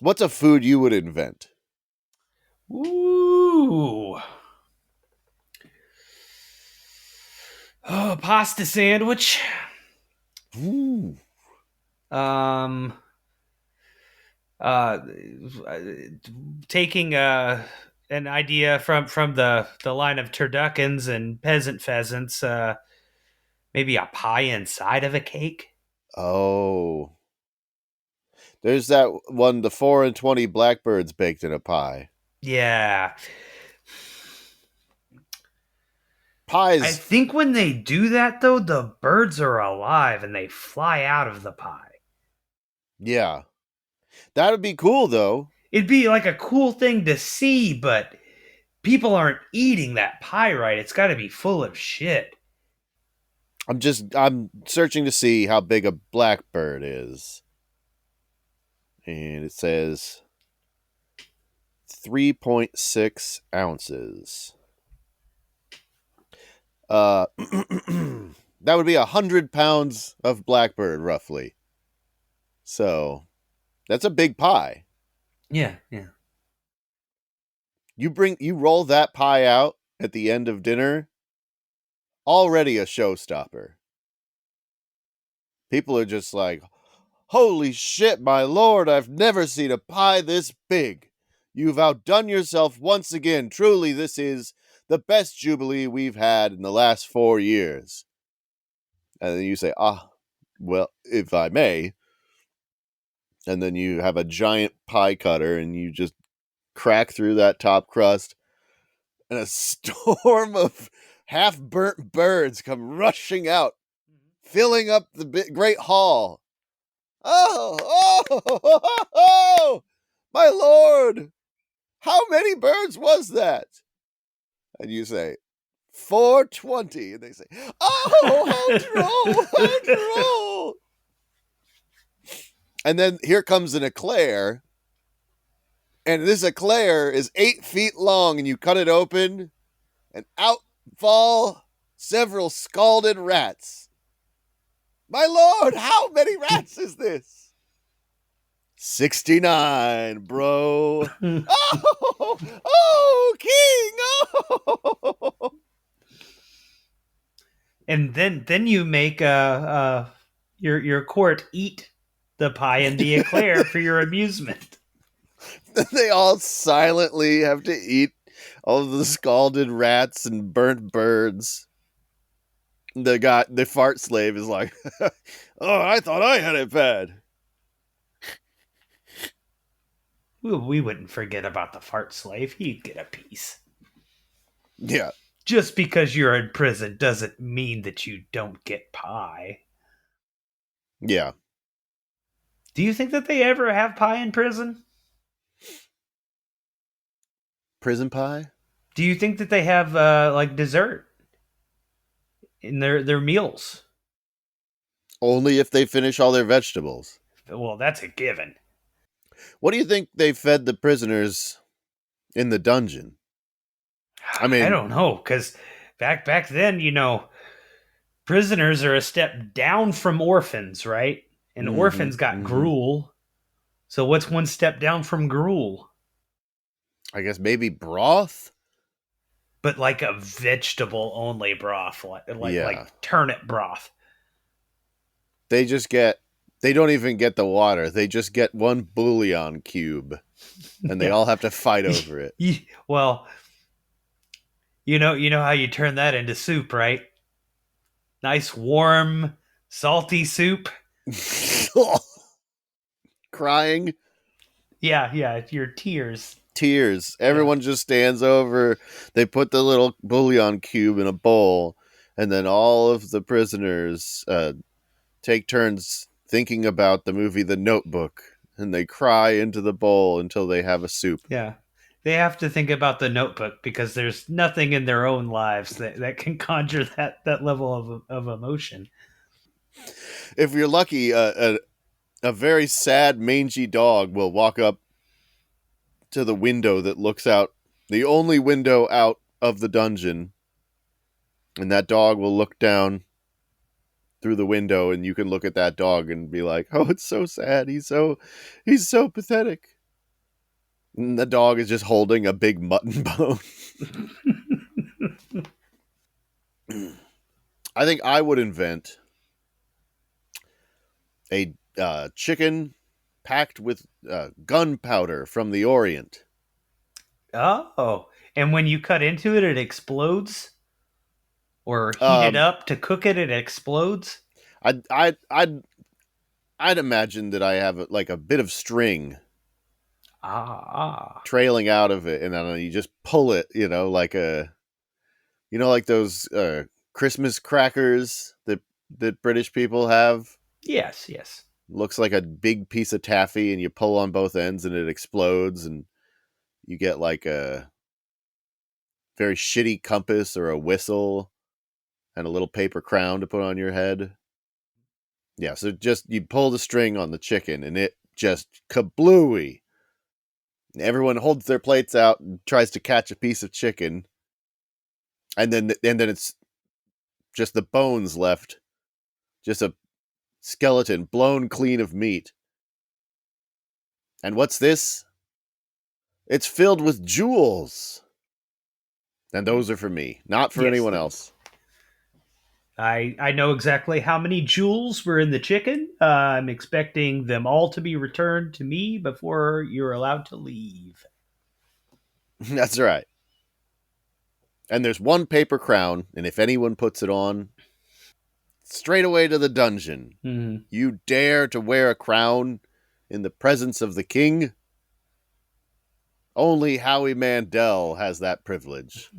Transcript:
What's a food you would invent? Ooh. Oh, pasta sandwich. Ooh. Um, uh, taking an idea from the line of turduckens and peasant pheasants. Maybe a pie inside of a cake. Oh. There's that one, the 4 and 20 blackbirds baked in a pie. Yeah, I Pies, think when they do that though, the birds are alive and they fly out of the pie. yeah. That would be cool, though. It'd be like a cool thing to see, but people aren't eating that pie right. It's got to be full of shit. I'm searching to see how big a blackbird is. And it says 3.6 ounces. That would be 100 pounds of blackbird, roughly. So that's a big pie. Yeah, yeah. You roll that pie out at the end of dinner, already a showstopper. People are just like, holy shit, my lord, I've never seen a pie this big. You've outdone yourself once again. Truly, this is the best Jubilee we've had in the last 4 years. And then you say, well, if I may. And then you have a giant pie cutter and you just crack through that top crust, and a storm of half burnt birds come rushing out, filling up the great hall. Oh, oh, oh, oh, oh, my lord, how many birds was that? And you say, 420. And they say, oh, how droll, how droll. And then here comes an eclair. And this eclair is 8 feet long, and you cut it open, and out fall several scalded rats. My lord, how many rats is this? 69, bro. Oh, oh, king. Oh. And then you make your court eat the pie and the eclair for your amusement. They all silently have to eat all of the scalded rats and burnt birds. The fart slave is like, oh, I thought I had it bad. We wouldn't forget about the fart slave. He'd get a piece. Yeah. Just because you're in prison doesn't mean that you don't get pie. Yeah. Do you think that they ever have pie in prison? Prison pie? Do you think that they have like dessert in their meals? Only if they finish all their vegetables. Well, that's a given. What do you think they fed the prisoners in the dungeon? I I mean, don't know, because back then, prisoners are a step down from orphans, right? And mm-hmm, orphans got mm-hmm. gruel. So what's one step down from gruel? I guess maybe broth? But like a vegetable only broth, like Yeah. turnip broth. They just get, they don't even get the water. They just get one bouillon cube and they Yeah. all have to fight over it. Well, you know how you turn that into soup, right? Nice warm salty soup. Crying. Yeah, your tears. Tears. Yeah. Everyone just stands over. They put the little bouillon cube in a bowl, and then all of the prisoners take turns thinking about the movie The Notebook, and they cry into the bowl until they have a soup. Yeah. They have to think about the notebook because there's nothing in their own lives that can conjure that level of emotion. If you're lucky, a very sad, mangy dog will walk up to the window that looks out, the only window out of the dungeon, and that dog will look down through the window, and you can look at that dog and be like, "Oh, it's so sad. He's so pathetic." And the dog is just holding a big mutton bone. I think I would invent a chicken packed with gunpowder from the Orient. Oh, and when you cut into it, it explodes, or heat it Um, up to cook it, it explodes. I'd imagine that I have like a bit of string Ah, trailing out of it, and then you just pull it. Like those Christmas crackers that British people have. yes, yes. Looks like a big piece of taffy, and you pull on both ends, and it explodes, and you get like a very shitty compass or a whistle and a little paper crown to put on your head. Yeah, so just you pull the string on the chicken, and it just kablooey. Everyone holds their plates out and tries to catch a piece of chicken, and then it's just the bones left, just a skeleton blown clean of meat. And what's this? It's filled with jewels. And those are for me, not for Yes, anyone else. I know exactly how many jewels were in the chicken. I'm expecting them all to be returned to me before you're allowed to leave. That's right. And there's one paper crown, and if anyone puts it on, straight away to the dungeon. Mm. You dare to wear a crown in the presence of the king? Only Howie Mandel has that privilege.